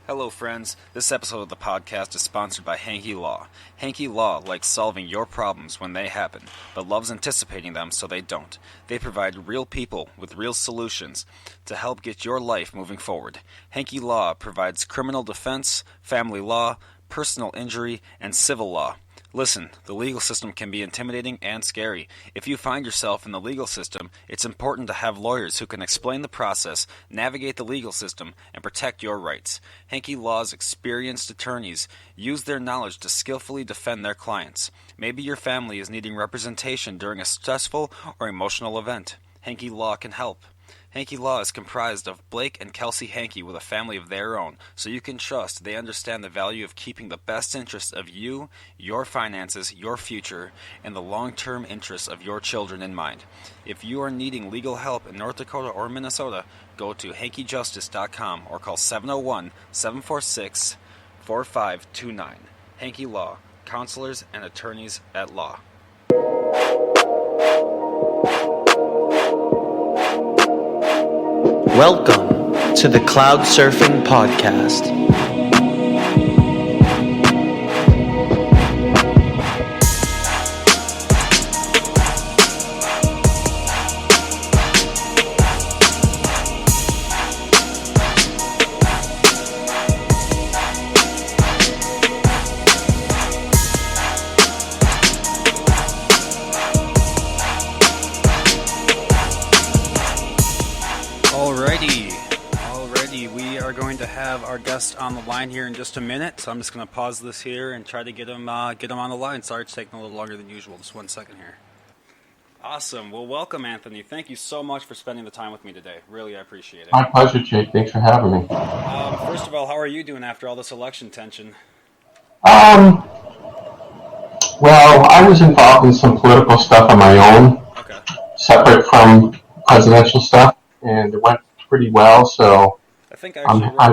Hello friends, this episode of the podcast is sponsored by Hanky Law. Hanky Law likes solving your problems when they happen, but loves anticipating them so they don't. They provide real people with real solutions to help get your life moving forward. Hanky Law provides criminal defense, family law, personal injury, and civil law. Listen, the legal system can be intimidating and scary. If you find yourself in the legal system, it's important to have lawyers who can explain the process, navigate the legal system, and protect your rights. Hanky Law's experienced attorneys use their knowledge to skillfully defend their clients. Maybe your family is needing representation during a stressful or emotional event. Hanky Law can help. Hanky Law is comprised of Blake and Kelsey Hanky with a family of their own, so you can trust they understand the value of keeping the best interests of you, your finances, your future, and the long-term interests of your children in mind. If you are needing legal help in North Dakota or Minnesota, go to hankyjustice.com or call 701-746-4529. Hanky Law, counselors and attorneys at law. Welcome to the Cloud Surfing Podcast. Our guest on the line here in just a minute, so I'm just going to pause this here and try to get him on the line. Sorry it's taking a little longer than usual. Just 1 second here. Awesome. Well, welcome, Anthony. Thank you so much for spending the time with me today. Really, I appreciate it. My pleasure, Jake. Thanks for having me. First of all, how are you doing after all this election tension? Well, I was involved in some political stuff on my own, separate from presidential stuff, and it went pretty well, so I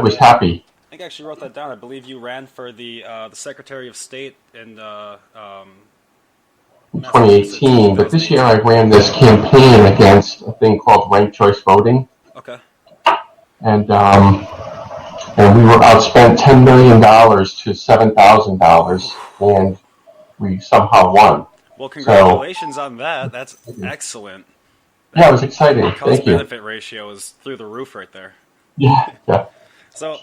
was happy. I think I actually wrote that down. I believe you ran for the Secretary of State in 2018, but this year I ran this campaign against a thing called ranked choice voting. Okay. And we were outspent $10 million to $7,000, and we somehow won. Well, congratulations on that. That's excellent. Yeah, it was exciting. Thank you. Cost-benefit ratio is through the roof right there. Yeah. So,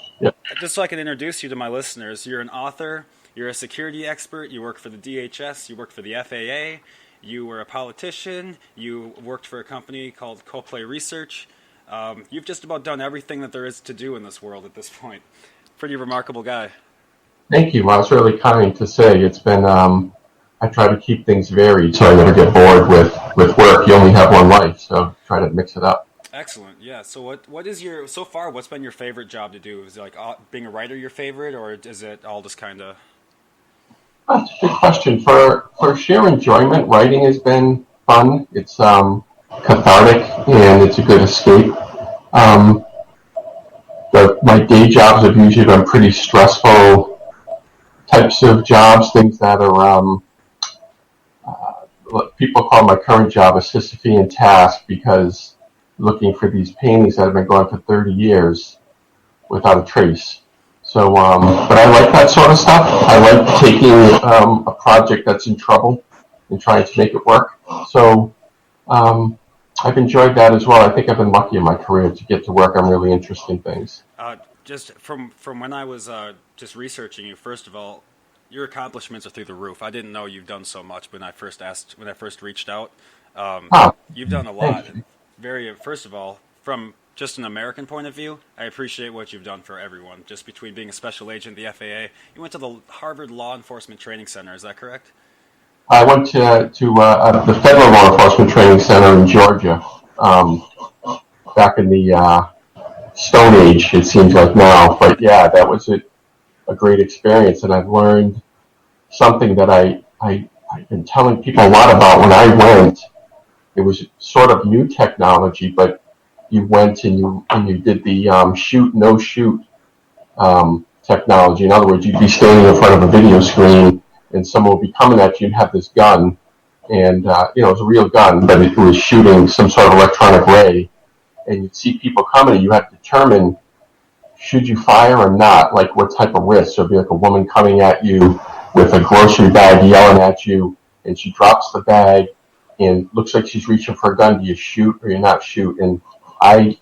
just so I can introduce you to my listeners, you're an author, you're a security expert, you work for the DHS, you work for the FAA, you were a politician, you worked for a company called Coplay Research. You've just about done everything that there is to do in this world at this point. Pretty remarkable guy. Thank you. Well, it's really kind to say. It's been, I try to keep things varied so I never get bored with work. You only have one life, so try to mix it up. Excellent. Yeah. So what's been your favorite job to do? Is it like being a writer your favorite, or is it all just kind of? That's a good question. For sheer enjoyment, writing has been fun. It's cathartic and it's a good escape. My day jobs have usually been pretty stressful types of jobs, things that are what people call my current job a Sisyphean task, because looking for these paintings that have been going for 30 years without a trace. So, but I like that sort of stuff. I like taking a project that's in trouble and trying to make it work. So, I've enjoyed that as well. I think I've been lucky in my career to get to work on really interesting things. Just from when I was just researching you, first of all, your accomplishments are through the roof. I didn't know you've done so much when I first reached out. You've done a lot. First of all, from just an American point of view, I appreciate what you've done for everyone. Just between being a special agent, the FAA, you went to the Harvard Law Enforcement Training Center. Is that correct? I went to the Federal Law Enforcement Training Center in Georgia, back in the Stone Age, it seems like now. But yeah, that was a great experience, and I've learned something that I've been telling people a lot about when I went. It was sort of new technology, but you went and you did the shoot, no shoot technology. In other words, you'd be standing in front of a video screen and someone would be coming at you and have this gun. And, it was a real gun, but it was shooting some sort of electronic ray. And you'd see people coming and you had to determine should you fire or not? Like, what type of risk? There'll be like a woman coming at you with a grocery bag yelling at you, and she drops the bag and looks like she's reaching for a gun. Do you shoot or you not shoot? And I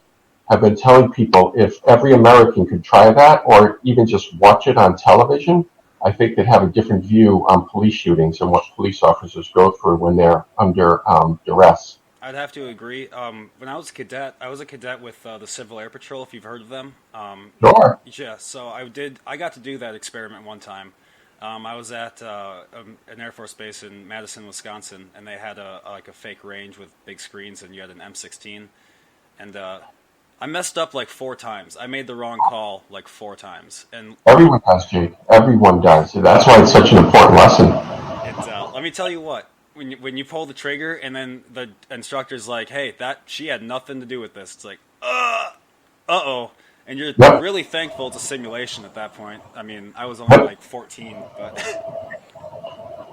have been telling people, if every American could try that or even just watch it on television, I think they'd have a different view on police shootings and what police officers go through when they're under duress. I'd have to agree. When I was a cadet with the Civil Air Patrol, if you've heard of them. Sure. Yeah, so I got to do that experiment one time. I was at an Air Force base in Madison, Wisconsin, and they had a fake range with big screens, and you had an M16. And I messed up like 4 times. I made the wrong call like 4 times. And everyone does, Jake. Everyone does. That's why it's such an important lesson. Let me tell you what. When you pull the trigger and then the instructor's like, "Hey, she had nothing to do with this," it's like, uh-oh. And you're really thankful it's a simulation at that point. I mean, I was only like 14, but...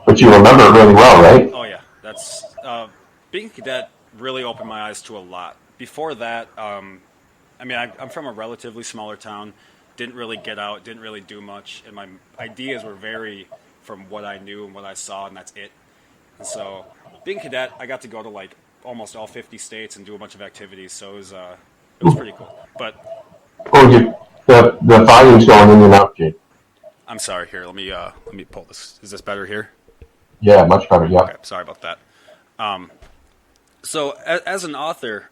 But you remember it really well, right? Oh, yeah. That's being a cadet really opened my eyes to a lot. Before that, I'm from a relatively smaller town, didn't really get out, didn't really do much, and my ideas were very from what I knew and what I saw, and that's it. And so, being a cadet, I got to go to like almost all 50 states and do a bunch of activities, so it was pretty cool. But the volume's going in and out, Jake. I'm sorry. Here, let me pull this. Is this better here? Yeah, much better. Yeah. Okay, sorry about that. So, as an author,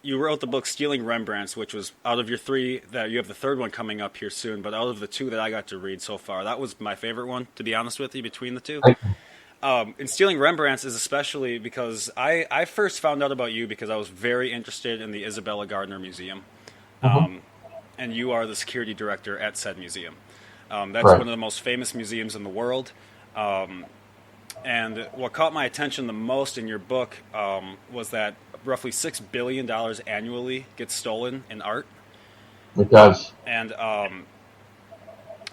you wrote the book Stealing Rembrandts, which was out of your 3 that you have the 3rd one coming up here soon. But out of the 2 that I got to read so far, that was my favorite one, to be honest with you, between the 2. And Stealing Rembrandts is especially because I first found out about you because I was very interested in the Isabella Gardner Museum. And you are the security director at said museum. That's one of the most famous museums in the world. And what caught my attention the most in your book was that roughly $6 billion annually gets stolen in art. It does. And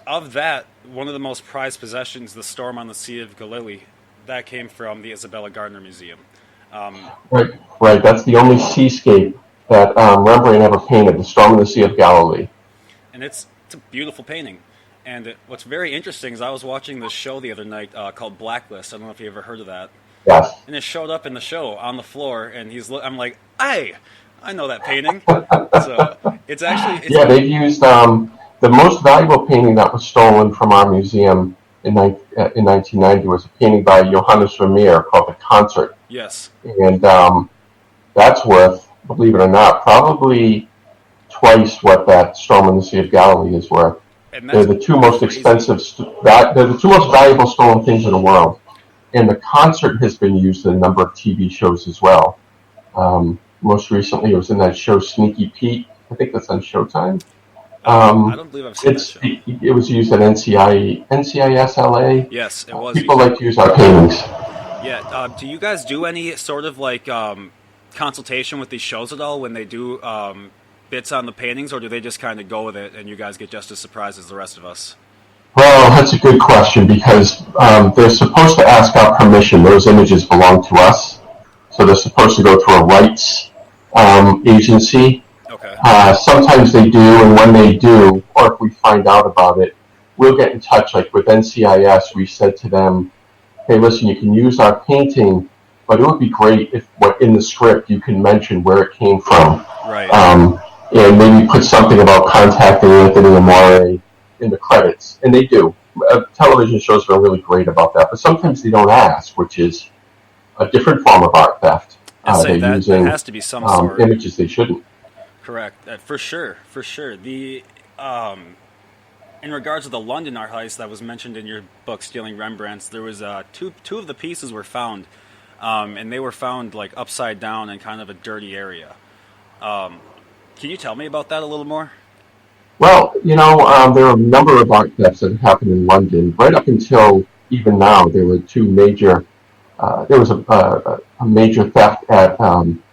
of that, one of the most prized possessions, the Storm on the Sea of Galilee, that came from the Isabella Gardner Museum. Right. That's the only seascape that Rembrandt ever painted, the Storm on the Sea of Galilee. And it's a beautiful painting. And what's very interesting is I was watching this show the other night called Blacklist. I don't know if you ever heard of that. Yes. And it showed up in the show on the floor, and I'm like, hey, I know that painting. So it's actually... they've used the most valuable painting that was stolen from our museum in 1990 was a painting by Johannes Vermeer called The Concert. Yes. And that's worth, believe it or not, probably twice what that Storm on the Sea of Galilee is worth. They're the 2 most expensive, they're the 2 most valuable stolen things in the world. And The Concert has been used in a number of TV shows as well. Most recently, it was in that show Sneaky Pete. I think that's on Showtime. I don't believe I've seen that show. It was used at NCIS LA. Yes, it was. People like to use our paintings. Yeah. Do you guys do any sort of like consultation with these shows at all when they do bits on the paintings, or do they just kind of go with it and you guys get just as surprised as the rest of us? Well, that's a good question because they're supposed to ask our permission. Those images belong to us. So they're supposed to go through a rights agency. Okay. Sometimes they do, and when they do, or if we find out about it, we'll get in touch. Like with NCIS, we said to them, hey, listen, you can use our painting, but it would be great if in the script you can mention where it came from. Right. And maybe put something about contacting Anthony Amore in the credits. And they do. Television shows are really great about that, but sometimes they don't ask, which is a different form of art theft. They're using has to be some sort images they shouldn't. Correct. For sure. The in regards to the London art heist that was mentioned in your book, Stealing Rembrandts, there was two of the pieces were found, and they were found like upside down in kind of a dirty area. Can you tell me about that a little more? Well, there are a number of art thefts that happened in London. Right up until even now, there were 2 major. There was a major theft at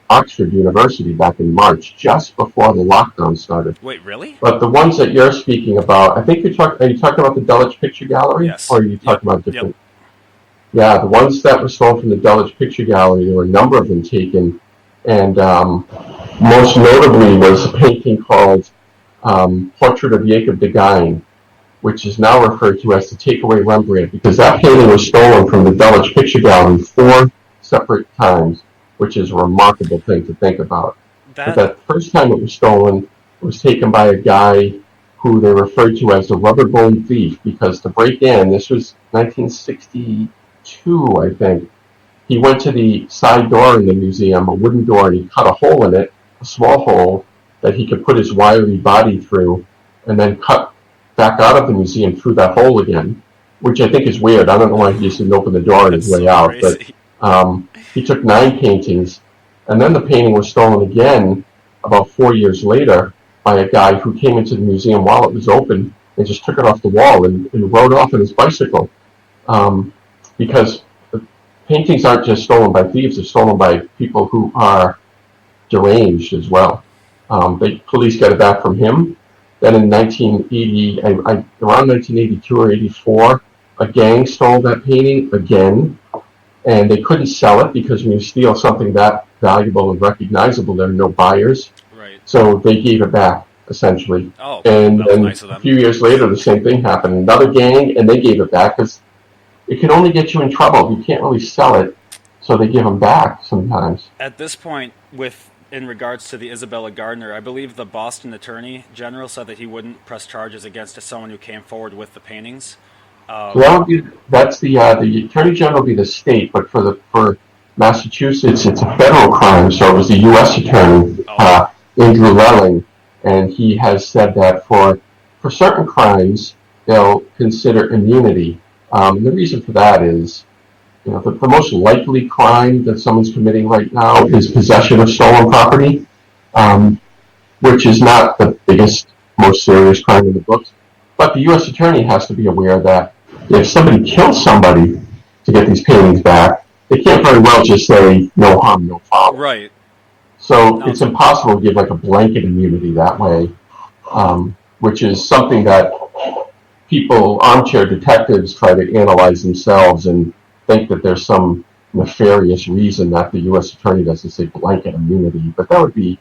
Oxford University back in March, just before the lockdown started. Wait, really? But the ones that you're speaking about, I think are you talking about the Dulwich Picture Gallery? Yes. Or are you talking about different? Yep. Yeah, the ones that were stolen from the Dulwich Picture Gallery, there were a number of them taken, and most notably was a painting called Portrait of Jacob de Geyn, which is now referred to as the Takeaway Rembrandt, because that painting was stolen from the Dulwich Picture Gallery 4 separate times, which is a remarkable thing to think about. But that first time it was stolen, it was taken by a guy who they referred to as the rubber bone thief, because to break in, this was 1962, I think, he went to the side door in the museum, a wooden door, and he cut a hole in it, a small hole, that he could put his wiry body through, and then cut back out of the museum through that hole again, which I think is weird. I don't know why he just didn't open the door on his way out. Crazy. But he took 9 paintings, and then the painting was stolen again about 4 years later by a guy who came into the museum while it was open and just took it off the wall and rode off on his bicycle. Because the paintings aren't just stolen by thieves, they're stolen by people who are deranged as well. The police got it back from him. Then in 1980, around 1982 or 84, a gang stole that painting again, and they couldn't sell it because when you steal something that valuable and recognizable, there are no buyers. Right. So they gave it back, essentially. Oh, and then nice of them. A few years later, the same thing happened. Another gang, and they gave it back because it can only get you in trouble. You can't really sell it, so they give them back sometimes. At this point, in regards to the Isabella Gardner, I believe the Boston Attorney General said that he wouldn't press charges against someone who came forward with the paintings. So that's the Attorney General would be the state, but for Massachusetts, it's a federal crime, so it was the U.S. Attorney, Andrew Lelling, and he has said that for certain crimes, they'll consider immunity. The reason for that is, the most likely crime that someone's committing right now is possession of stolen property, which is not the biggest, most serious crime in the books. But the U.S. Attorney has to be aware that if somebody kills somebody to get these paintings back, they can't very well just say, no harm, no foul. Right. So it's impossible to give like a blanket immunity that way, which is something that armchair detectives try to analyze themselves and think that there's some nefarious reason that the U.S. Attorney doesn't say blanket immunity, but that would be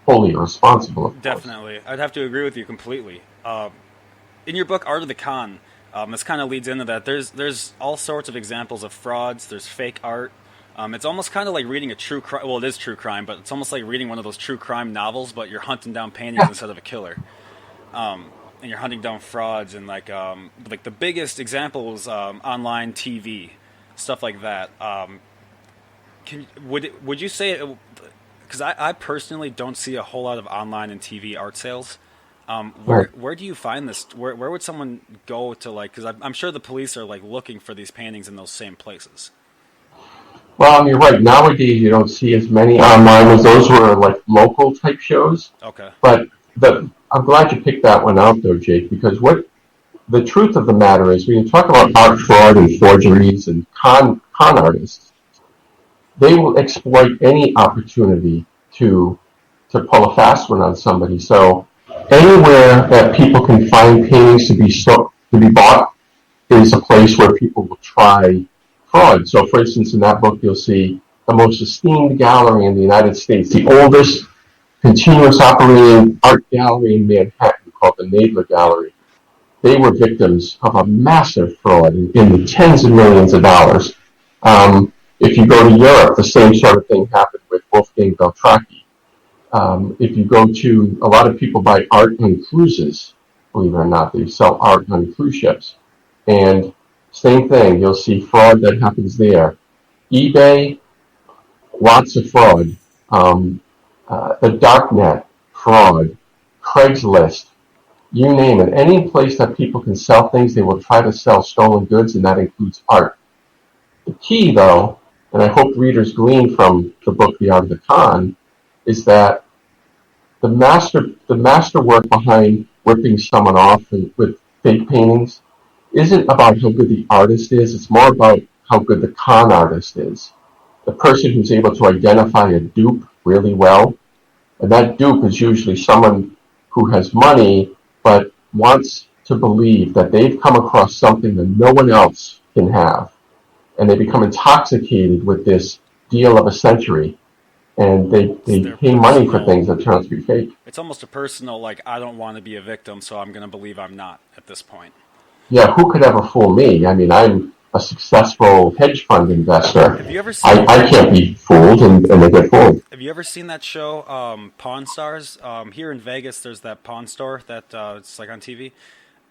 wholly irresponsible, of course. Definitely. I'd have to agree with you completely. In your book, Art of the Con, this kind of leads into that. There's all sorts of examples of frauds. There's fake art. It's almost kind of like reading a true crime. Well, it is true crime, but it's almost like reading one of those true crime novels, but you're hunting down paintings instead of a killer. And you're hunting down frauds, and like the biggest example was online TV, stuff like that. Would you say? Because I personally don't see a whole lot of online and TV art sales. Where do you find this? Where would someone go to because I'm sure the police are looking for these paintings in those same places. Well, you're right. Nowadays, you don't see as many online as those were local type shows. Okay. But I'm glad you picked that one out, though, Jake, because what the truth of the matter is, when you talk about art fraud and forgeries and con artists, they will exploit any opportunity to pull a fast one on somebody. So anywhere that people can find paintings to be bought is a place where people will try fraud. So, for instance, in that book, you'll see the most esteemed gallery in the United States, the oldest continuous operating art gallery in Manhattan called the Nadler Gallery. They were victims of a massive fraud in the tens of millions of dollars. If you go to Europe, the same sort of thing happened with Wolfgang Beltracchi. If you go to, a lot of people buy art on cruises, believe it or not, they sell art on cruise ships. And same thing, you'll see fraud that happens there. eBay, lots of fraud. The darknet, fraud. Craigslist, you name it. Any place that people can sell things, they will try to sell stolen goods, and that includes art. The key, though, and I hope readers glean from the book The Art of the Con, is that the masterwork behind ripping someone off with fake paintings isn't about how good the artist is. It's more about how good the con artist is. The person who's able to identify a dupe really well. And that dupe is usually someone who has money but wants to believe that they've come across something that no one else can have. And they become intoxicated with this deal of a century. and they They're pay money for personal. things that turn out to be fake. It's almost a personal, like, I don't want to be a victim, so I'm going to believe I'm not at this point. Yeah, who could ever fool me? I mean, I'm a successful hedge fund investor. Have you ever seen? I can't be fooled, and they get fooled. Have you ever seen that show, Pawn Stars? Here in Vegas, there's that pawn store that it's like on TV.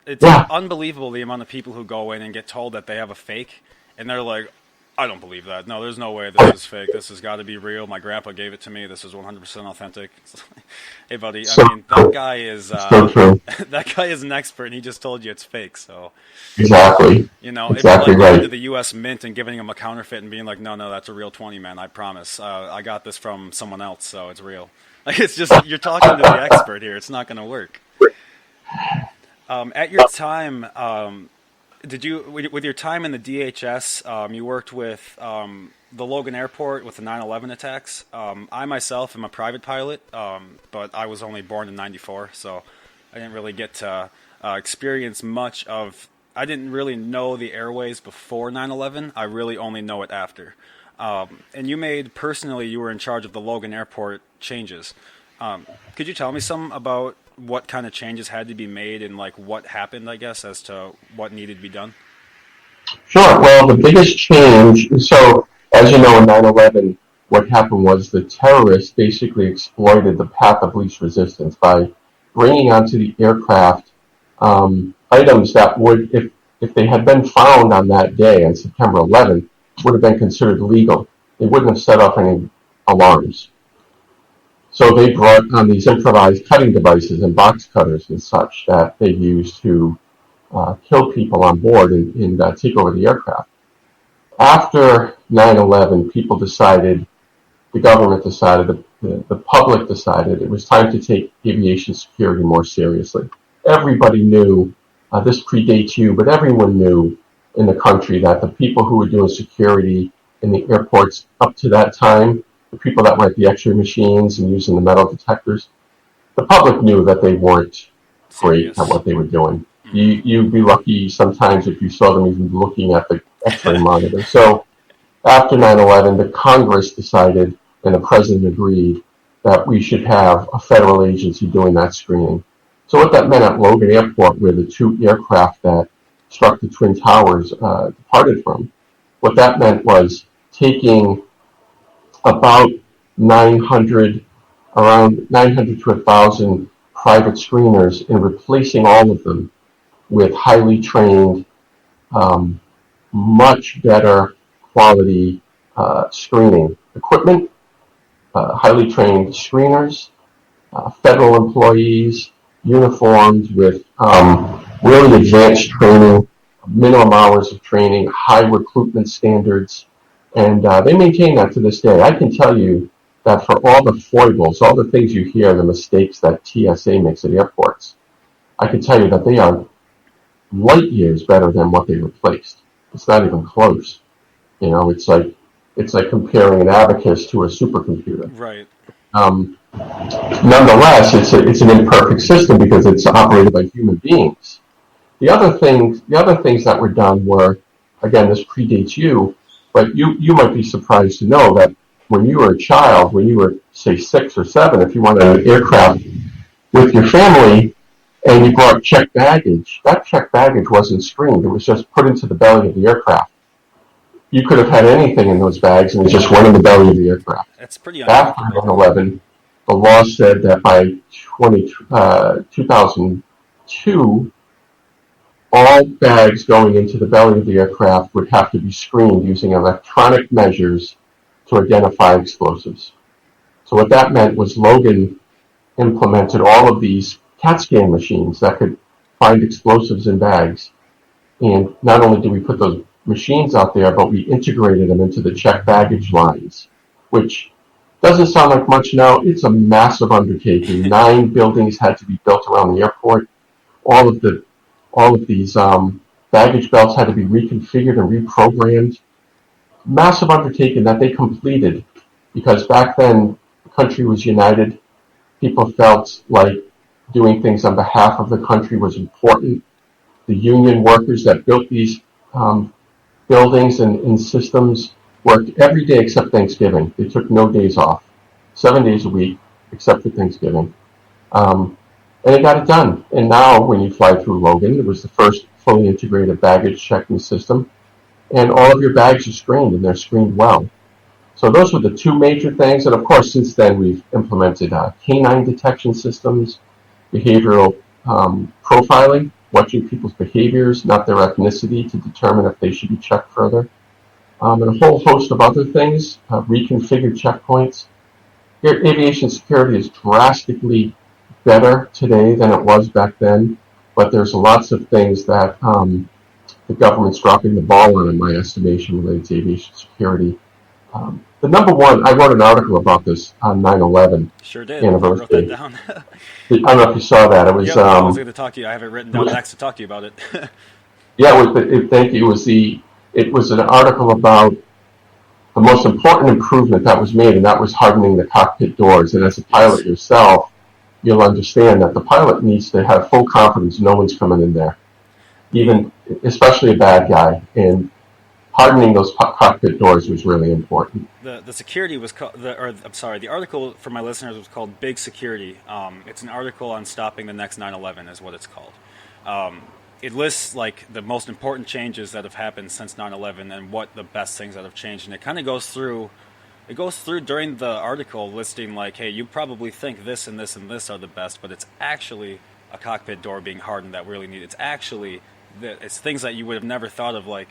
It's Yeah. unbelievable the amount of people who go in and get told that they have a fake, and they're like, I don't believe that. No, there's no way this is fake. This has got to be real. My grandpa gave it to me. This is 100% authentic. Hey, buddy. So, I mean, that guy is so true. that guy is an expert, and he just told you it's fake. So, Exactly. you know, it'd Exactly be like going right. to the U.S. Mint and giving him a counterfeit and being like, no, that's a real 20, man. I promise. I got this from someone else, so it's real. Like, it's just you're talking to the expert here. It's not going to work. At your time, did you, with your time in the DHS, you worked with the Logan Airport with the 9/11 attacks? I myself am a private pilot, but I was only born in '94, so I didn't really get to experience much of. I didn't really know the airways before 9/11. I really only know it after. And you were in charge of the Logan Airport changes. Could you tell me some about what kind of changes had to be made and like what happened, I guess, as to what needed to be done? Sure. Well, the biggest change, so as you know, in 9/11, what happened was the terrorists basically exploited the path of least resistance by bringing onto the aircraft items that would, if they had been found on that day, on September 11th, would have been considered legal. They wouldn't have set off any alarms. So they brought on these improvised cutting devices and box cutters and such that they used to kill people on board and take over the aircraft. After 9/11, people decided, the government decided, the public decided it was time to take aviation security more seriously. Everybody knew, this predates you, but everyone knew in the country that the people who were doing security in the airports up to that time, the people that were at the X-ray machines and using the metal detectors, the public knew that they weren't great at what they were doing. You'd be lucky sometimes if you saw them even looking at the X-ray monitor. So after 9/11, the Congress decided, and the president agreed, that we should have a federal agency doing that screening. So what that meant at Logan Airport, where the two aircraft that struck the Twin Towers departed from, what that meant was taking about 900, around 900 to 1,000 private screeners and replacing all of them with highly trained, much better quality screening equipment, highly trained screeners, federal employees, uniformed with really advanced training, minimum hours of training, high recruitment standards, and they maintain that to this day. I can tell you that for all the foibles, all the things you hear, the mistakes that TSA makes at airports, I can tell you that they are light years better than what they replaced. It's not even close. You know, it's like comparing an abacus to a supercomputer. Right. Nonetheless, it's an imperfect system because it's operated by human beings. The other things that were done were, again, this predates you, but you might be surprised to know that when you were a child, when you were, say, 6 or 7, if you wanted an aircraft with your family and you brought checked baggage, that checked baggage wasn't screened. It was just put into the belly of the aircraft. You could have had anything in those bags and it just went in the belly of the aircraft. That's pretty After 9/11, the law said that by 2002, all bags going into the belly of the aircraft would have to be screened using electronic measures to identify explosives. So what that meant was Logan implemented all of these CAT scan machines that could find explosives in bags. And not only did we put those machines out there, but we integrated them into the checked baggage lines, which doesn't sound like much now. It's a massive undertaking. 9 buildings had to be built around the airport. All of these baggage belts had to be reconfigured and reprogrammed. Massive undertaking that they completed because back then the country was united. People felt like doing things on behalf of the country was important. The union workers that built these buildings and systems worked every day except Thanksgiving. They took no days off. 7 days a week, except for Thanksgiving. And it got it done. And now when you fly through Logan, it was the first fully integrated baggage checking system. And all of your bags are screened, and they're screened well. So those were the two major things. And of course, since then, we've implemented canine detection systems, behavioral profiling, watching people's behaviors, not their ethnicity, to determine if they should be checked further. And a whole host of other things, reconfigured checkpoints. Aviation security is drastically better today than it was back then, but there's lots of things that the government's dropping the ball on, in my estimation, related to aviation security. The number one, I wrote an article about this on 9/11 Sure did. anniversary. I wrote that down. I don't know if you saw that. It was. Yep, I was going to talk to you. I have it written down next to talk to you about it. Yeah, thank you. It was an article about the most important improvement that was made, and that was hardening the cockpit doors. And as a pilot yourself, you'll understand that the pilot needs to have full confidence no one's coming in there, especially a bad guy. And hardening those cockpit doors was really important. The security was called, the article for my listeners was called Big Security. It's an article on stopping the next 9/11 is what it's called. It lists like the most important changes that have happened since 9/11 and what the best things that have changed. And it kind of goes through during the article listing like, hey, you probably think this and this and this are the best, but it's actually a cockpit door being hardened that we really need. It's actually, it's things that you would have never thought of, like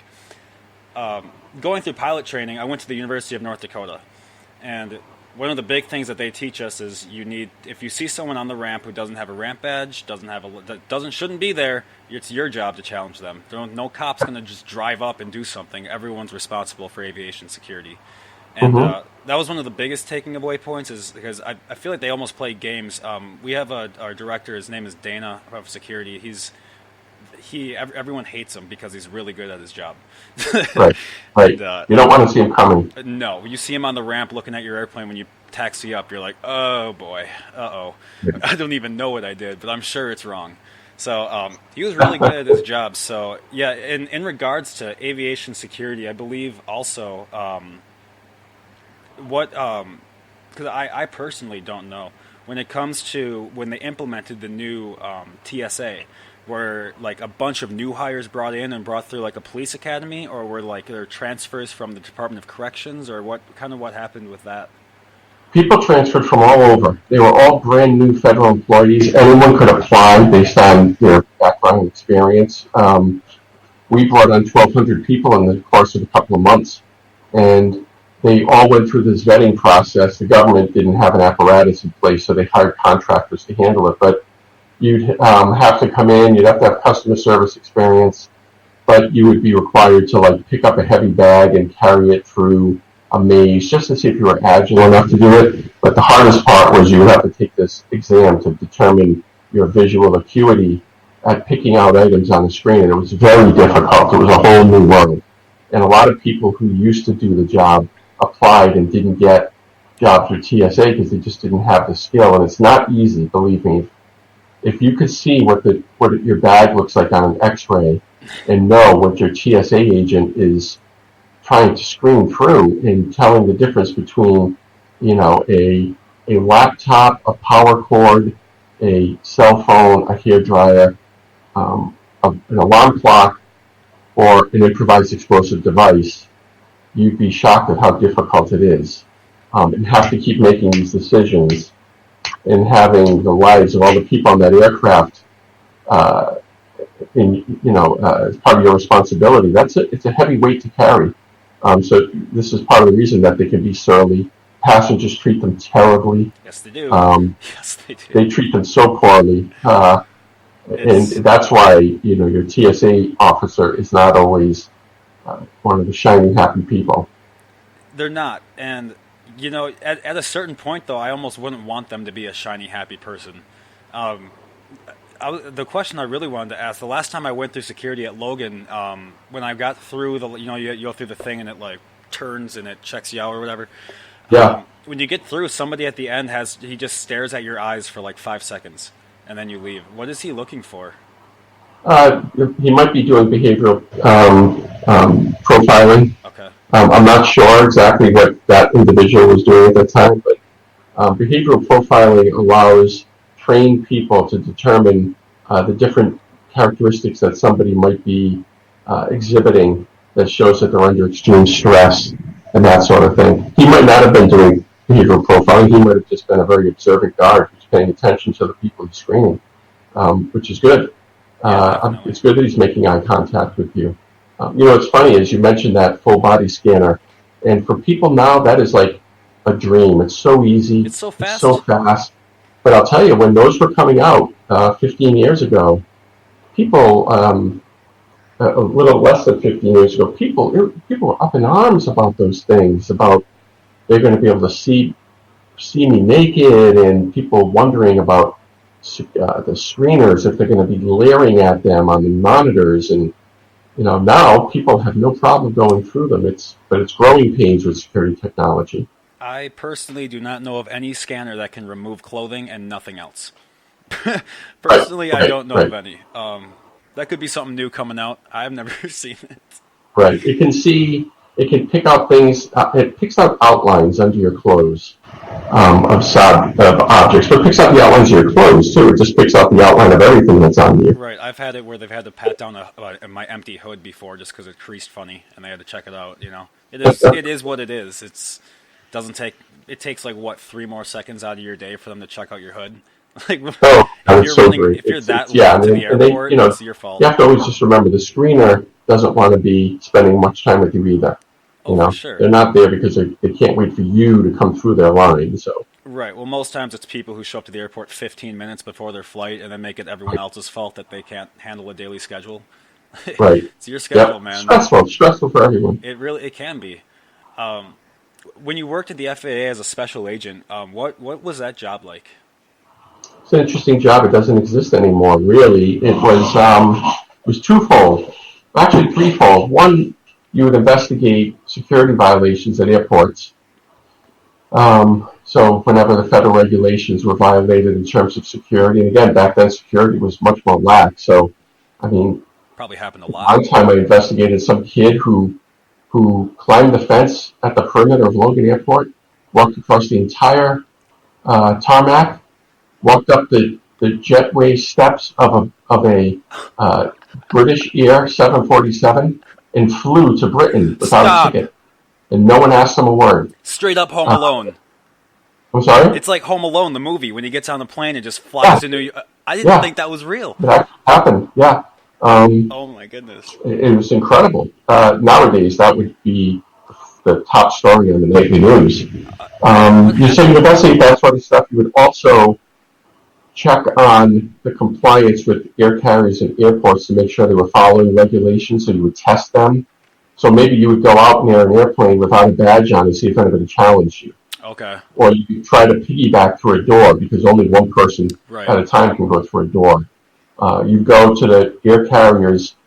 going through pilot training. I went to the University of North Dakota, and one of the big things that they teach us is if you see someone on the ramp who doesn't have a ramp badge, shouldn't be there, it's your job to challenge them. No cop's going to just drive up and do something. Everyone's responsible for aviation security. And that was one of the biggest taking away points, is because I feel like they almost play games. We have our director, his name is Dana of security. Everyone hates him because he's really good at his job. Right. And, you don't want to see him coming. No, you see him on the ramp looking at your airplane when you taxi up. You're like, oh boy, uh-oh. Yeah. I don't even know what I did, but I'm sure it's wrong. So he was really good at his job. So yeah, in regards to aviation security, I believe also because I personally don't know when it comes to when they implemented the new TSA. Were like a bunch of new hires brought in and brought through like a police academy, or were like there transfers from the Department of Corrections, or what happened with that? People transferred from all over. They were all brand new federal employees. Anyone could apply based on their background and experience. We brought on 1,200 people in the course of a couple of months, and they all went through this vetting process. The government didn't have an apparatus in place, so they hired contractors to handle it, but you'd have to come in, you'd have to have customer service experience, but you would be required to like pick up a heavy bag and carry it through a maze just to see if you were agile enough to do it. But the hardest part was you would have to take this exam to determine your visual acuity at picking out items on the screen, and it was very difficult. It was a whole new world. And a lot of people who used to do the job applied and didn't get jobs with TSA because they just didn't have the skill. And it's not easy, believe me. If you could see what your bag looks like on an X-ray and know what your TSA agent is trying to screen through and telling the difference between, a laptop, a power cord, a cell phone, a hairdryer, an alarm clock, or an improvised explosive device, you'd be shocked at how difficult it is. And have to keep making these decisions and having the lives of all the people on that aircraft, as part of your responsibility. It's a heavy weight to carry. So this is part of the reason that they can be surly. Passengers treat them terribly. Yes, they do. Yes, they do. They treat them so poorly, and that's why your TSA officer is not always one of the shiny, happy people. They're not, and. At a certain point, though, I almost wouldn't want them to be a shiny, happy person. The question I really wanted to ask, the last time I went through security at Logan, when I got through you go through the thing and it like turns and it checks you out or whatever. Yeah. When you get through, somebody at the end he just stares at your eyes for like 5 seconds and then you leave. What is he looking for? He might be doing behavioral profiling. Okay. I'm not sure exactly what that individual was doing at that time, but Behavioral profiling allows trained people to determine the different characteristics that somebody might be exhibiting that shows that they're under extreme stress and that sort of thing. He might not have been doing behavioral profiling. He might have just been a very observant guard who's paying attention to the people he's screening, which is good. It's good that he's making eye contact with you. It's funny, as you mentioned that full body scanner, and for people now, that is like a dream. It's so easy. It's so fast. It's so fast. But I'll tell you, when those were coming out 15 years ago, people, a little less than 15 years ago, people were up in arms about those things, about they're going to be able to see me naked, and people wondering about the screeners, if they're going to be leering at them on the monitors. And now people have no problem going through them. But it's growing pains with security technology. I personally do not know of any scanner that can remove clothing and nothing else. Personally, I don't know of any. That could be something new coming out. I've never seen it. Right. It can pick out things. It picks out outlines under your clothes of objects, but it picks out the outlines of your clothes too. It just picks out the outline of everything that's on you. Right. I've had it where they've had to pat down my empty hood before just because it creased funny, and they had to check it out. It is what it is. It takes like 3 more seconds out of your day for them to check out your hood. Like, if you're that late to the airport, it's your fault. You have to always just remember the screener doesn't want to be spending much time with you either. For sure. They're not there because they can't wait for you to come through their line. So. Right. Well, most times it's people who show up to the airport 15 minutes before their flight and then make it everyone else's fault that they can't handle a daily schedule. Right. It's your schedule, man. Stressful for everyone. It can be. When you worked at the FAA as a special agent, what was that job like? It's an interesting job. It doesn't exist anymore, really. It was twofold, actually threefold. One, you would investigate security violations at airports. So whenever the federal regulations were violated in terms of security, and again, back then security was much more lax. So, probably happened a lot. One time I investigated some kid who climbed the fence at the perimeter of Logan Airport, walked across the entire tarmac, walked up the jetway steps of a British Air 747, and flew to Britain without a ticket. And no one asked him a word. Straight up Home Alone. I'm sorry? It's like Home Alone, the movie, when he gets on the plane and just flies to New York. I didn't think that was real. That happened, yeah. Oh my goodness. It was incredible. Nowadays, that would be the top story in the nightly news. You investigate that sort of stuff. You would also check on the compliance with air carriers and airports to make sure they were following regulations, so you would test them. So maybe you would go out near an airplane without a badge on and see if anybody challenged you. Okay. Or you could try to piggyback through a door because only one person at a time can go through a door. You go to the air carrier's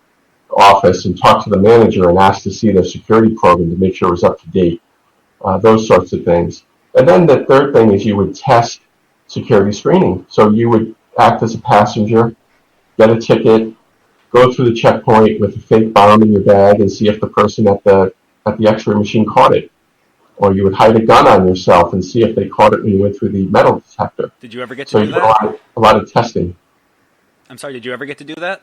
office and talk to the manager and ask to see their security program to make sure it was up to date. Those sorts of things. And then the third thing is you would test security screening. So you would act as a passenger, get a ticket, go through the checkpoint with a fake bomb in your bag and see if the person at the X-ray machine caught it. Or you would hide a gun on yourself and see if they caught it when you went through the metal detector. Did you ever get to do that? So a lot of testing. I'm sorry, did you ever get to do that?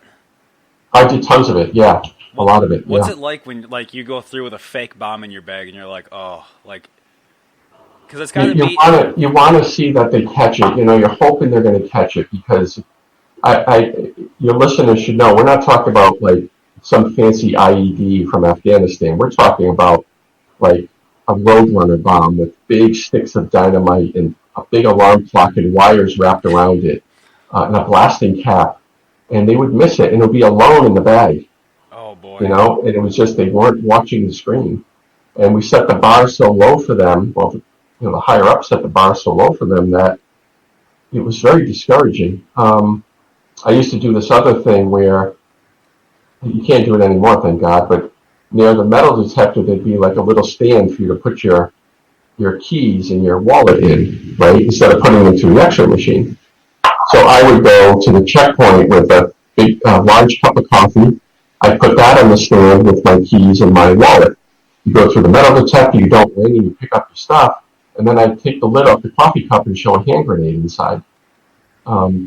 I did tons of it, yeah. A lot of it, What's it like when you go through with a fake bomb in your bag and you're like, because it's got to be... You want to see that they catch it. You're hoping they're going to catch it because your listeners should know we're not talking about like some fancy IED from Afghanistan. We're talking about like a Roadrunner bomb with big sticks of dynamite and a big alarm clock and wires wrapped around it and a blasting cap. And they would miss it and it would be alone in the bag. Oh, boy. And it was just they weren't watching the screen. And we set the bar so low for them, the higher up set the bar so low for them that it was very discouraging. I used to do this other thing where you can't do it anymore, thank God, but near the metal detector, there'd be like a little stand for you to put your keys and your wallet in, right? Instead of putting them into the X-ray machine. So I would go to the checkpoint with a big, large cup of coffee. I'd put that on the stand with my keys and my wallet. You go through the metal detector, you don't ring, and you pick up your stuff. and then I'd take the lid off the coffee cup and show a hand grenade inside,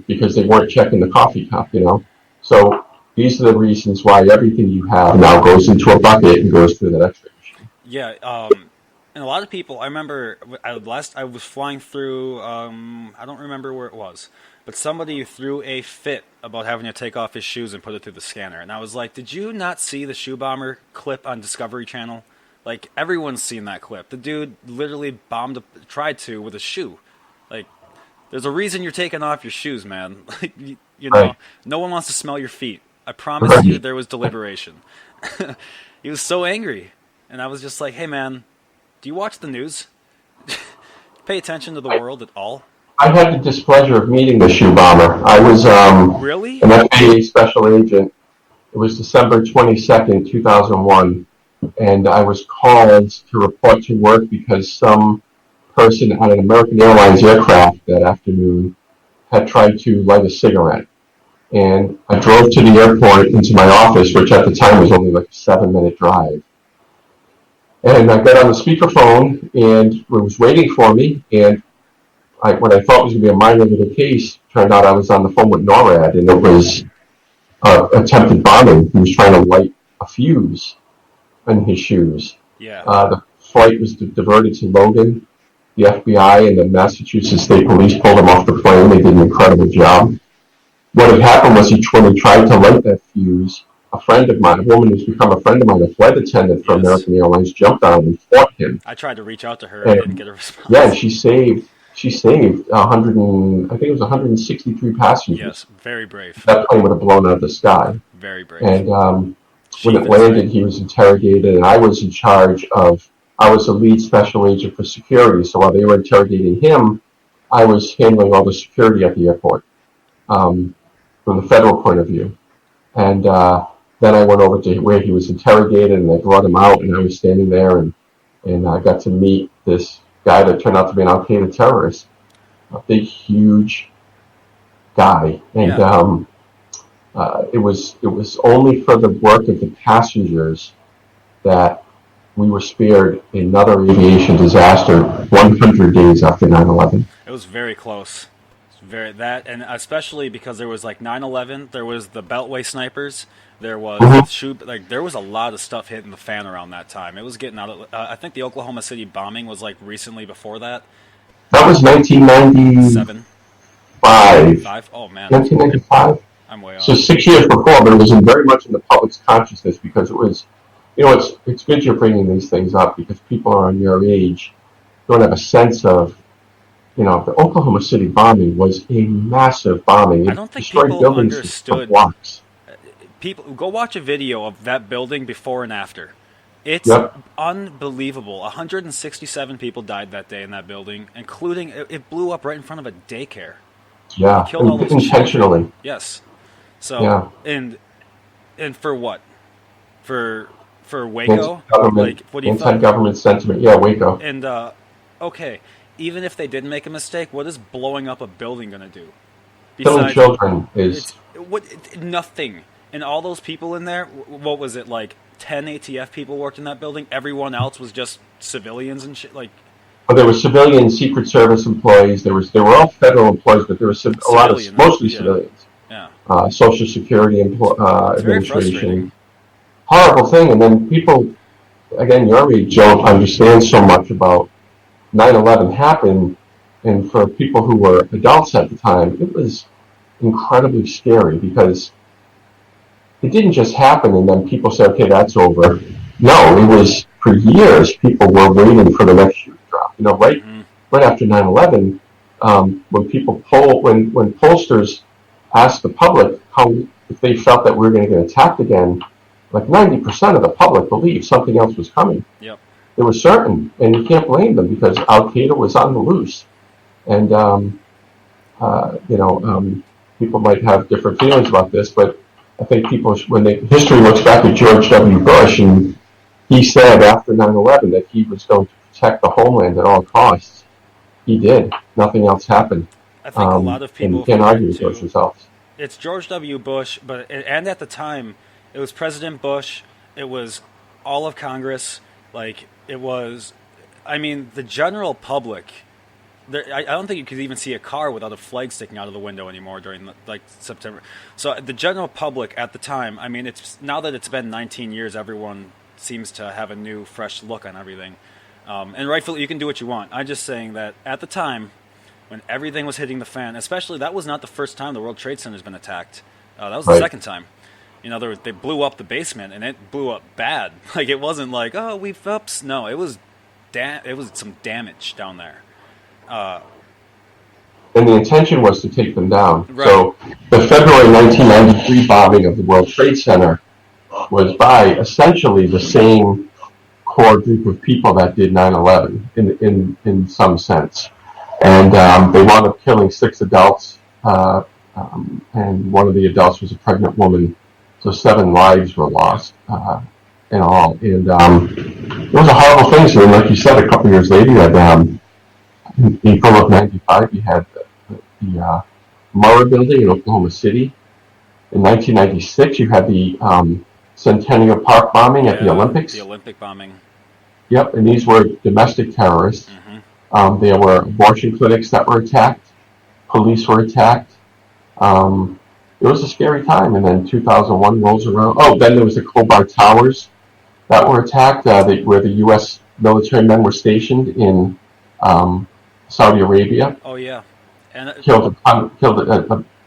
because they weren't checking the coffee cup, So these are the reasons why everything you have now goes into a bucket and goes through that X-ray machine. Yeah, and a lot of people, I remember, I was flying through, I don't remember where it was, but somebody threw a fit about having to take off his shoes and put it through the scanner. And I was like, did you not see the shoe bomber clip on Discovery Channel? Like, everyone's seen that clip. The dude literally tried to with a shoe. Like, there's a reason you're taking off your shoes, man. Like, Right. No one wants to smell your feet. I promise you there was deliberation. He was so angry. And I was just like, hey, man, do you watch the news? Pay attention to the world at all? I had the displeasure of meeting the shoe bomber. I was Really? an FAA Special Agent. It was December 22nd, 2001, and I was called to report to work because some person on an American Airlines aircraft that afternoon had tried to light a cigarette. And I drove to the airport into my office, which at the time was only like a 7-minute drive. And I got on the speakerphone, and it was waiting for me, and what I thought was going to be a minor little case turned out I was on the phone with NORAD, and it was attempted bombing. He was trying to light a fuse in his shoes. Yeah. The flight was diverted to Logan. The FBI and the Massachusetts State Police pulled him off the plane. They did an incredible job. What had happened was when he tried to light that fuse, a friend of mine, a woman who's become a friend of mine, a flight attendant for American Airlines, jumped on him and fought him. I tried to reach out to her. I didn't get a response. Yeah, and she saved 163 passengers. Yes, very brave. That plane would have blown out of the sky. Very brave. And when it landed, he was interrogated, and I was in charge of, I was the lead special agent for security, so while they were interrogating him, I was handling all the security at the airport, from the federal point of view. And then I went over to where he was interrogated, and they brought him out, and I was standing there, and I got to meet this guy that turned out to be an Al-Qaeda terrorist, a big, huge guy. And it was only for the work of the passengers that we were spared another aviation disaster 100 days after 9/11. It was very close. And especially because there was like 9/11, there was the Beltway snipers, there was there was a lot of stuff hitting the fan around that time. It was getting out of. I think the Oklahoma City bombing was like recently before that. That was 1997. 5? Oh man. 1995. I'm way off. So 6 years before, but it was very much in the public's consciousness because it was, it's good you're bringing these things up because people are on your age don't have a sense of. The Oklahoma City bombing was a massive bombing. I don't think people understood. Blocks. People go watch a video of that building before and after. It's unbelievable. 167 people died that day in that building, including it blew up right in front of a daycare. Yeah, killed all those intentionally. Children. Yes. So and for what? For Waco? Like what do you anti-government sentiment? Yeah, Waco. And okay. Even if they didn't make a mistake, what is blowing up a building going to do? Killing children is... Nothing. And all those people in there, what was it, like 10 ATF people worked in that building? Everyone else was just civilians and shit? Like, well, there were civilian Secret Service employees. They were all federal employees, but there were a lot of, mostly civilians. Yeah. Social Security Administration. Horrible thing. And then people, again, your age don't understand so much about 9/11 happened, and for people who were adults at the time, it was incredibly scary because it didn't just happen and then people said, okay, that's over. No, it was for years people were waiting for the next shoe to drop. Right after 9/11, when pollsters asked the public if they felt that we were going to get attacked again, like 90% of the public believed something else was coming. Yep. They were certain, and you can't blame them because Al-Qaeda was on the loose. And, people might have different feelings about this, but I think history looks back at George W. Bush, and he said after 9/11 that he was going to protect the homeland at all costs. He did. Nothing else happened. I think a lot of people... And you can't argue with those results. It's George W. Bush, and at the time, it was President Bush, it was all of Congress... Like, it was I mean, the general public. I don't think you could even see a car without a flag sticking out of the window anymore during September. So the general public at the time, I mean, it's now that it's been 19 years, everyone seems to have a new, fresh look on everything, and rightfully, you can do what you want. I'm just saying that at the time, when everything was hitting the fan, especially that was not the first time the World Trade Center has been attacked. That was the second time. You know, they blew up the basement, and it blew up bad. Like it wasn't like, oh, we've ups. No, it was some damage down there. And the intention was to take them down. Right. So the February 1993 bombing of the World Trade Center was by essentially the same core group of people that did 9/11 in some sense. And they wound up killing 6 adults, and one of the adults was a pregnant woman. So 7 lives were lost in all. And it was a horrible thing. So like you said, a couple years later, you had in April of 95, you had the Murrah building in Oklahoma City. In 1996, you had the Centennial Park bombing at the Olympics. The Olympic bombing. Yep, and these were domestic terrorists. Mm-hmm. There were abortion clinics that were attacked. Police were attacked. It was a scary time. And then 2001 rolls around. Oh, then there was the Khobar Towers that were attacked, where the U.S. military men were stationed in Saudi Arabia. Oh yeah, and killed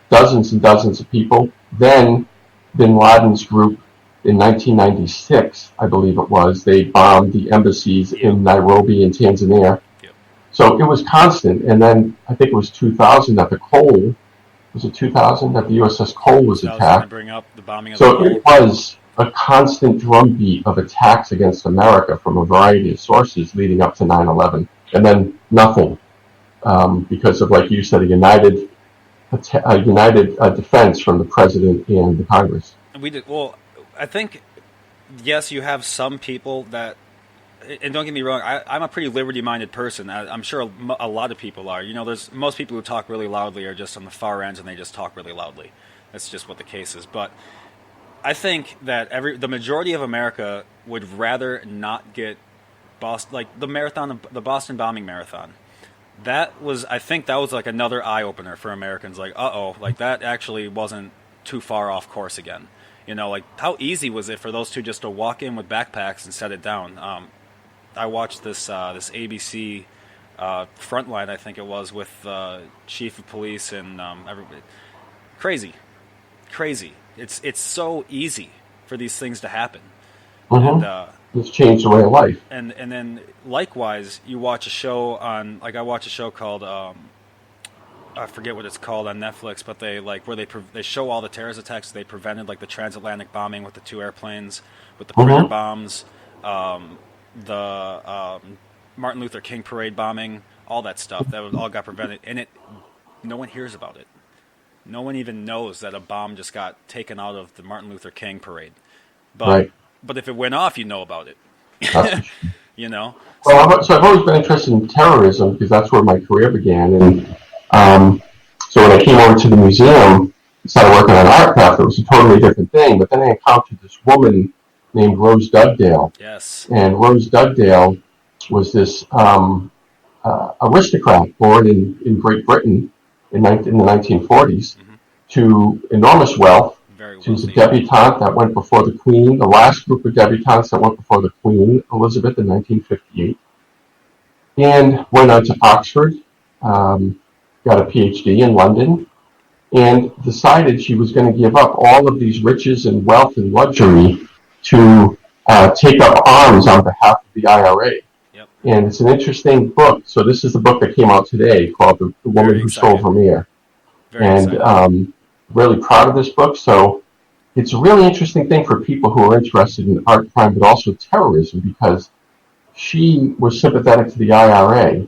dozens and dozens of people. Then Bin Laden's group in 1996, I believe it was, they bombed the embassies in Nairobi and Tanzania. Yep. So it was constant. And then I think it was 2000 that the Cole, was it 2000 that the USS Cole was attacked? Bring up the bombing of so the it was a constant drumbeat of attacks against America from a variety of sources leading up to 9/11, and then nothing. Because of, like you said, a united defense from the president and the Congress. We did well. I think yes, you have some people that, and don't get me wrong, I'm a pretty liberty-minded person. I'm sure a lot of people are. You know, there's most people who talk really loudly are just on the far ends, and they just talk really loudly. That's just what the case is. But I think that the majority of America would rather not get Boston, like the Boston bombing marathon. I think that was like another eye-opener for Americans. Like, like that actually wasn't too far off course again. You know, like how easy was it for those two just to walk in with backpacks and set it down? I watched this ABC Frontline, I think it was, with chief of police and everybody. Crazy. It's so easy for these things to happen. Mm-hmm. And it's changed the way of life. And then likewise, you watch a show on, like I watch a show called I forget what it's called on Netflix, but they show all the terrorist attacks they prevented, like the transatlantic bombing with the 2 airplanes, with the prayer bombs, the Martin Luther King parade bombing, all that stuff that all got prevented, and no one hears about it. No one even knows that a bomb just got taken out of the Martin Luther King parade. But if it went off, you know about it. You know? Well, so I've always been interested in terrorism because that's where my career began. And so when I came over to the museum, started working on art craft, it was a totally different thing. But then I encountered this woman named Rose Dugdale. Yes. And Rose Dugdale was this aristocrat born in Great Britain in the 1940s to enormous wealth. She was a debutante that went before the Queen, the last group of debutantes that went before the Queen, Elizabeth, in 1958. And went on to Oxford, got a PhD in London, and decided she was going to give up all of these riches and wealth and luxury to take up arms on behalf of the IRA. Yep. And it's an interesting book. So this is the book that came out today called The Woman Who Stole Vermeer. And really proud of this book. So it's a really interesting thing for people who are interested in art crime, but also terrorism, because she was sympathetic to the IRA.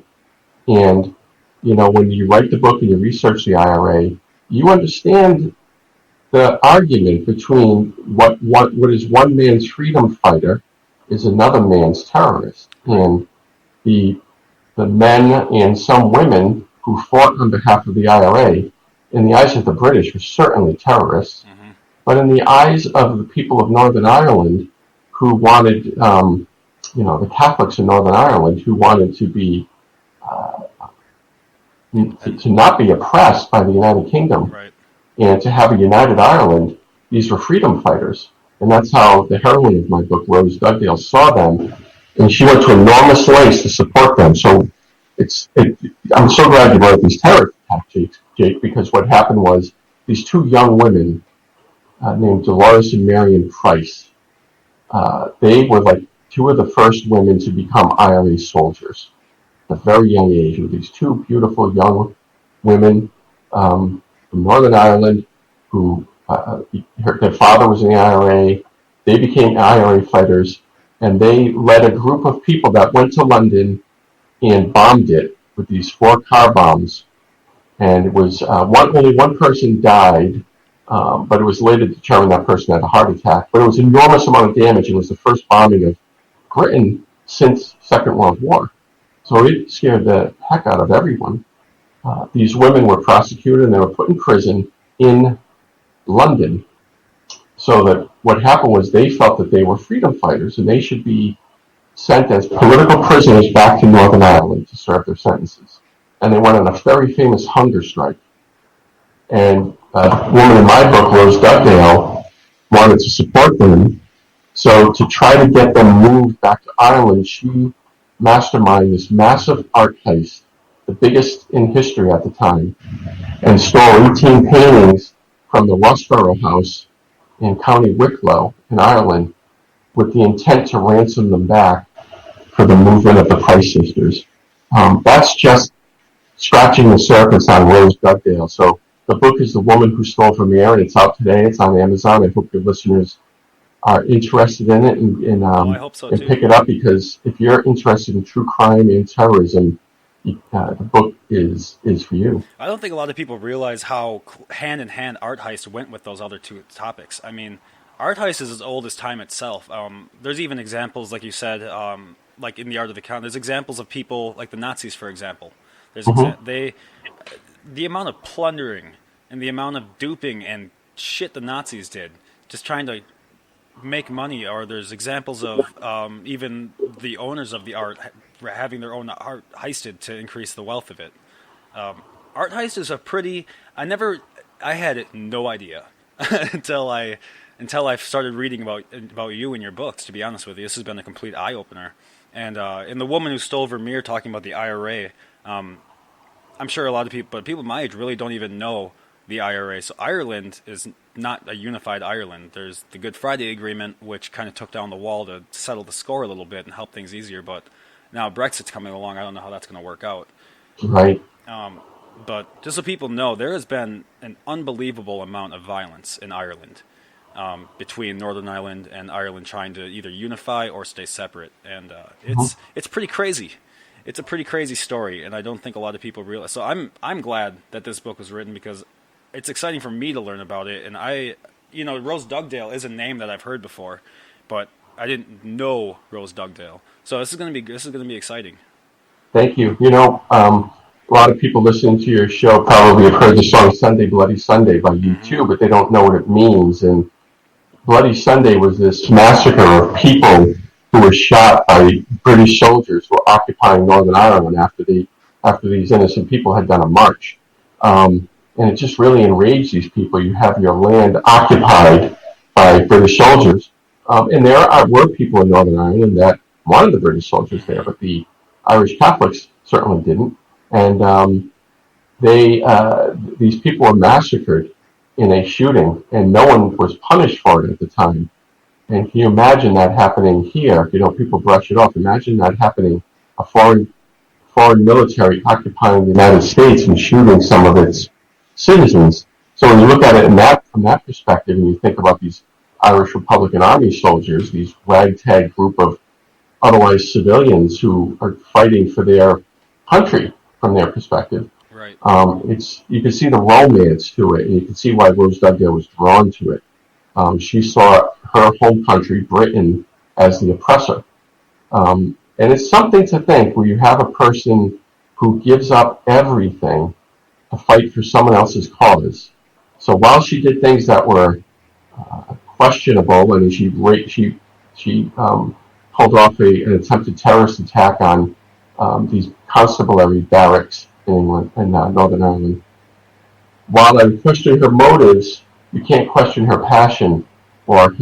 And, you know, when you write the book and you research the IRA, you understand the argument between what is one man's freedom fighter is another man's terrorist. And the men and some women who fought on behalf of the IRA, in the eyes of the British, were certainly terrorists. But in the eyes of the people of Northern Ireland, who wanted the Catholics in Northern Ireland who wanted to be to not be oppressed by the United Kingdom, Right. and to have a united Ireland. These were freedom fighters, and that's how the heroine of my book, Rose Dugdale, saw them, and she went to enormous lengths to support them. So I'm so glad you brought up these terror attacks, Jake, because what happened was these two young women named Dolores and Marion Price, they were like two of the first women to become IRA soldiers at a very young age. With these two beautiful young women from Northern Ireland who their father was in the IRA. They became IRA fighters, and they led a group of people that went to London and bombed it with these 4 car bombs. And it was only one person died, but it was later determined that person had a heart attack. But it was an enormous amount of damage. It was the first bombing of Britain since Second World War. So it scared the heck out of everyone. These women were prosecuted and they were put in prison in London. So that what happened was they felt that they were freedom fighters and they should be sent as political prisoners back to Northern Ireland to serve their sentences. And they went on a very famous hunger strike. And a woman in my book, Rose Dugdale, wanted to support them. So to try to get them moved back to Ireland, she masterminded this massive art heist, the biggest in history at the time, and stole 18 paintings from the Westborough House in County Wicklow in Ireland with the intent to ransom them back for the movement of the Price sisters. That's just scratching the surface on Rose Dugdale. So the book is The Woman Who Stole Vermeer, and it's out today. It's on Amazon. I hope your listeners are interested in it and I hope so, and too. pick it up, because if you're interested in true crime and terrorism, the book is for you. I don't think a lot of people realize how hand in hand art heist went with those other two topics. I mean, art heist is as old as time itself. There's even examples, like you said, like in the Art of the Count. There's examples of people like the Nazis, for example. There's the amount of plundering and the amount of duping and shit the Nazis did, just trying to make money. Or there's examples of even the owners of the art having their own art heisted to increase the wealth of it. Art heist is a pretty... I had no idea until I started reading about you and your books, to be honest with you. This has been a complete eye-opener. And in The Woman Who Stole Vermeer, talking about the IRA, I'm sure a lot of people my age really don't even know the IRA. So Ireland is not a unified Ireland. There's the Good Friday Agreement, which kind of took down the wall to settle the score a little bit and help things easier. But now Brexit's coming along. I don't know how that's going to work out. Right. But just so people know, there has been an unbelievable amount of violence in Ireland, between Northern Ireland and Ireland trying to either unify or stay separate. And it's pretty crazy. It's a pretty crazy story, and I don't think a lot of people realize. So I'm glad that this book was written, because it's exciting for me to learn about it. And Rose Dugdale is a name that I've heard before, but I didn't know Rose Dugdale. So this is going to be exciting. Thank you. A lot of people listening to your show probably have heard the song Sunday, Bloody Sunday by U2, but they don't know what it means. And Bloody Sunday was this massacre of people who were shot by British soldiers who were occupying Northern Ireland after these innocent people had done a march. And it just really enraged these people. You have your land occupied by British soldiers. And there were people in Northern Ireland that wanted the British soldiers there, but the Irish Catholics certainly didn't. And these people were massacred in a shooting, and no one was punished for it at the time. And can you imagine that happening here? People brush it off. Imagine that happening, a foreign military occupying the United States and shooting some of its citizens. So when you look at it from that perspective, and you think about these Irish Republican Army soldiers, these ragtag group of otherwise civilians who are fighting for their country from their perspective, Right. You can see the romance to it, and you can see why Rose Dugdale was drawn to it. She saw her home country, Britain, as the oppressor. And it's something to think where you have a person who gives up everything to fight for someone else's cause. So while she did things that were questionable, and she pulled off an attempted terrorist attack on these constabulary barracks in England, in Northern Ireland. While I question her motives, you can't question her passion or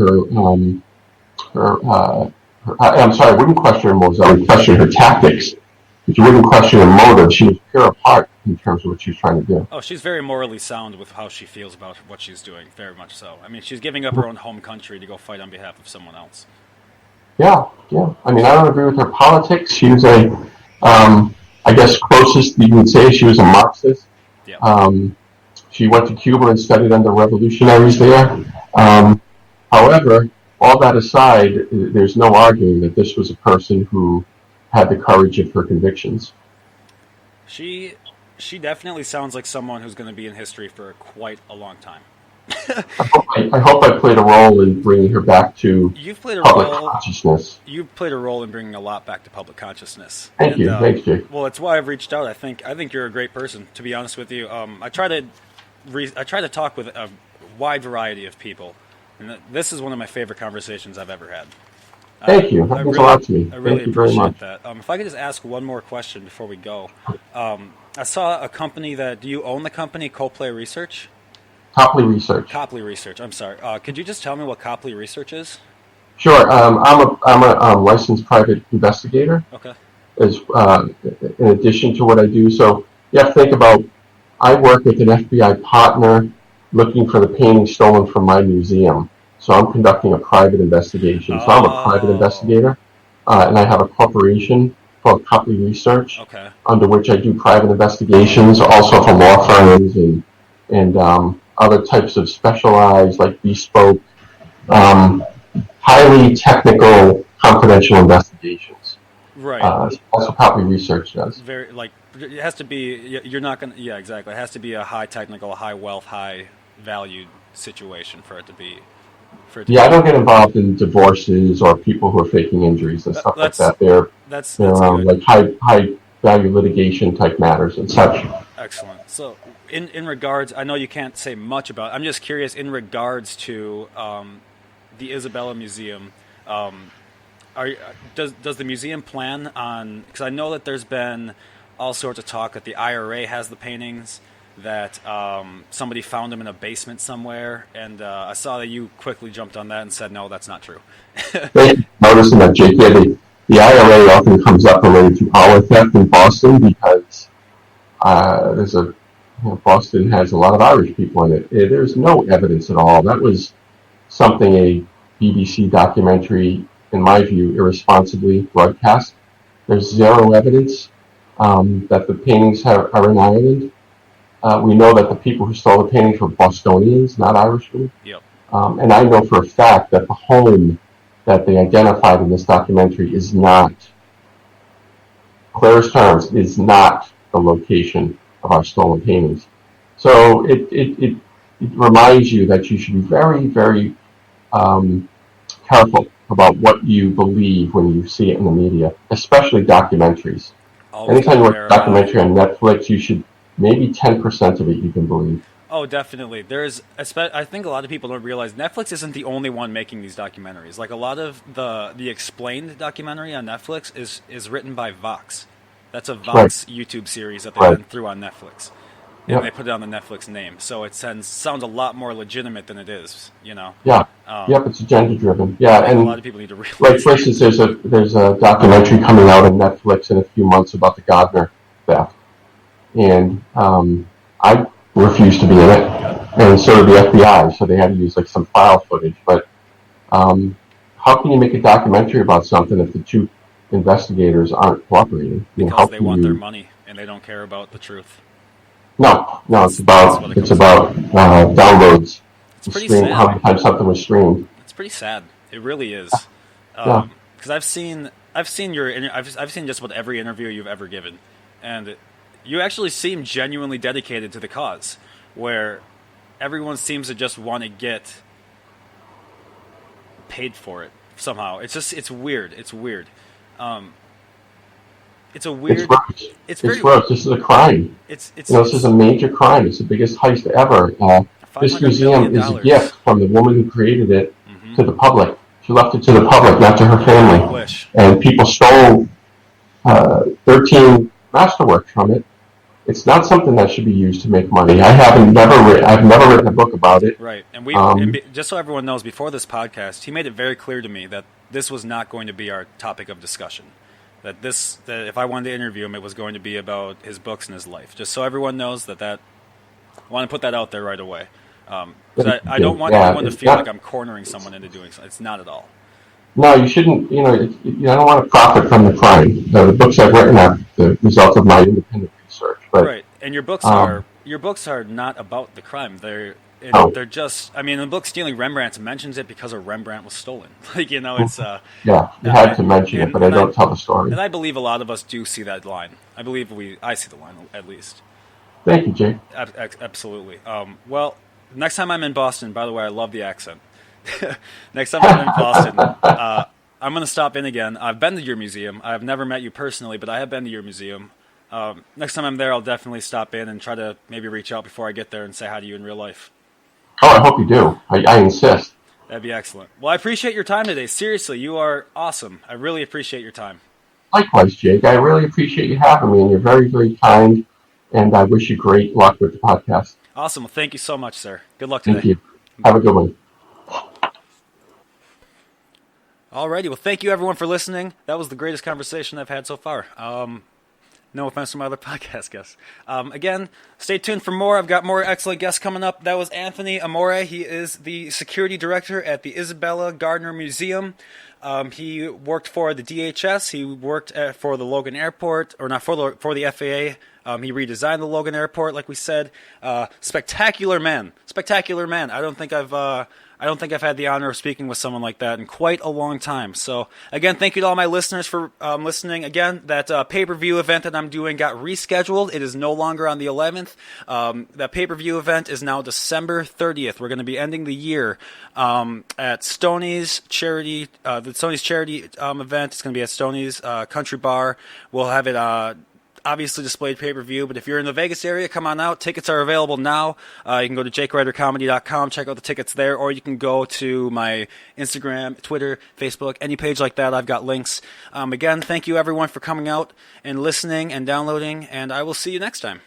I'm sorry, I wouldn't question her motives, I would question her tactics. But you wouldn't question her motives. She was pure of heart in terms of what she was trying to do. Oh, she's very morally sound with how she feels about what she's doing, very much so. I mean, she's giving up her own home country to go fight on behalf of someone else. Yeah. I mean, I don't agree with her politics. She was I guess closest you would say she was a Marxist. Yeah. She went to Cuba and studied under revolutionaries there. However, all that aside, there's no arguing that this was a person who had the courage of her convictions. She definitely sounds like someone who's going to be in history for quite a long time. I hope I played a role in bringing her back to public consciousness. You've played a role in bringing a lot back to public consciousness. Thank you. Thanks, Jake. Well, it's why I've reached out. I think you're a great person, to be honest with you. I try to talk with a wide variety of people, and this is one of my favorite conversations I've ever had. Thank you. That means a lot to me. I really Thank you very appreciate much. that. If I could just ask one more question before we go. I saw a company do you own the company, Copley Research? Copley Research. Copley Research, I'm sorry. Could you just tell me what Copley Research is? Sure. I'm a licensed private investigator. Okay. As in addition to what I do. So you have to think about, I work with an FBI partner looking for the painting stolen from my museum. So I'm conducting a private investigation. So I'm a private investigator, and I have a corporation called Copley Research, under which I do private investigations, also for law firms and other types of specialized, like bespoke, highly technical, confidential investigations. Right. Also, Copley Research does. Very it has to be. You're not gonna. Yeah, exactly. It has to be a high technical, high wealth, high valued situation for it to be. I don't get involved in divorces or people who are faking injuries and stuff like that. They're like high value litigation type matters and such. Excellent. So, in regards, I know you can't say much about it. I'm just curious in regards to the Isabella Museum. Does the museum plan on? Because I know that there's been all sorts of talk that the IRA has the paintings, that somebody found them in a basement somewhere, and I saw that you quickly jumped on that and said, no, that's not true. Noticing that, Jake, the IRA often comes up related to power theft in Boston because Boston has a lot of Irish people in it. There's no evidence at all. That was something a BBC documentary, in my view, irresponsibly broadcast. There's zero evidence that the paintings are in Ireland. We know that the people who stole the paintings were Bostonians, not Irishmen. Yep. And I know for a fact that the home that they identified in this documentary is not, clearest terms, is not the location of our stolen paintings. So it reminds you that you should be very, very careful about what you believe when you see it in the media, especially documentaries. Anytime you watch a documentary on Netflix, you should, maybe 10% of it you can believe. Oh, definitely. I think a lot of people don't realize Netflix isn't the only one making these documentaries. Like a lot of the Explained documentary on Netflix is written by Vox. That's a Vox YouTube series that they went through on Netflix. And they put it on the Netflix name. So it sounds a lot more legitimate than it is, you know? Yeah. It's agenda-driven. Yeah, and a lot of people need to realize like, for instance, there's a documentary coming out on Netflix in a few months about the Gardner theft. And I refused to be in it, and so did the FBI, so they had to use like some file footage. But how can you make a documentary about something if the two investigators aren't cooperating? Because they want their money, and they don't care about the truth. No, it's about downloads. It's pretty sad. How many times something was streamed. It's pretty sad. It really is. Because I've seen just about every interview you've ever given, and you actually seem genuinely dedicated to the cause, where everyone seems to just want to get paid for it somehow. It's weird. It's weird. It's a weird. It's gross. This is a crime. This is a major crime. It's the biggest heist ever. This museum is a gift from the woman who created it to the public. She left it to the public, not to her family. Wish. And people stole 13 masterworks from it. It's not something that should be used to make money. I've never written a book about it. Right, and just so everyone knows, before this podcast, he made it very clear to me that this was not going to be our topic of discussion. That if I wanted to interview him, it was going to be about his books and his life. Just so everyone knows that I want to put that out there right away. I don't want anyone to feel like I'm cornering someone into doing something. It's not at all. No, you shouldn't. I don't want to profit from the crime. The books I've written are the result of my independent research. But, right, and your books are not about the crime. They're just. I mean, the book "Stealing Rembrandts" mentions it because a Rembrandt was stolen. It's yeah. You had to mention it, but I don't tell the story. And I believe a lot of us do see that line. I see the line at least. Thank you, Jay. Absolutely. Well, next time I'm in Boston, by the way, I love the accent. Next time I'm in Boston, I'm going to stop in again. I've been to your museum. I've never met you personally, but I have been to your museum. Next time I'm there, I'll definitely stop in and try to maybe reach out before I get there and say hi to you in real life. Oh, I hope you do. I insist. That'd be excellent. Well, I appreciate your time today. Seriously, you are awesome. I really appreciate your time. Likewise, Jake. I really appreciate you having me, and you're very, very kind, and I wish you great luck with the podcast. Awesome. Well, thank you so much, sir. Good luck today. Thank you. Have a good one. Alrighty, well, thank you everyone for listening. That was the greatest conversation I've had so far. No offense to my other podcast guests. Again, stay tuned for more. I've got more excellent guests coming up. That was Anthony Amore. He is the security director at the Isabella Gardner Museum. He worked for the DHS. He worked for the Logan Airport, or not for the FAA. He redesigned the Logan Airport, like we said. Spectacular man. I don't think I've had the honor of speaking with someone like that in quite a long time. So, again, thank you to all my listeners for listening. Again, that pay-per-view event that I'm doing got rescheduled. It is no longer on the 11th. That pay-per-view event is now December 30th. We're going to be ending the year at Stoney's charity. The Stoney's charity event. It's going to be at Stoney's Country Bar. We'll have it obviously displayed pay-per-view, but if you're in the Vegas area, come on out. Tickets are available now. You can go to jakewritercomedy.com, check out the tickets there, or you can go to my Instagram, Twitter, Facebook, any page like that. I've got links. Again, thank you everyone for coming out and listening and downloading, and I will see you next time.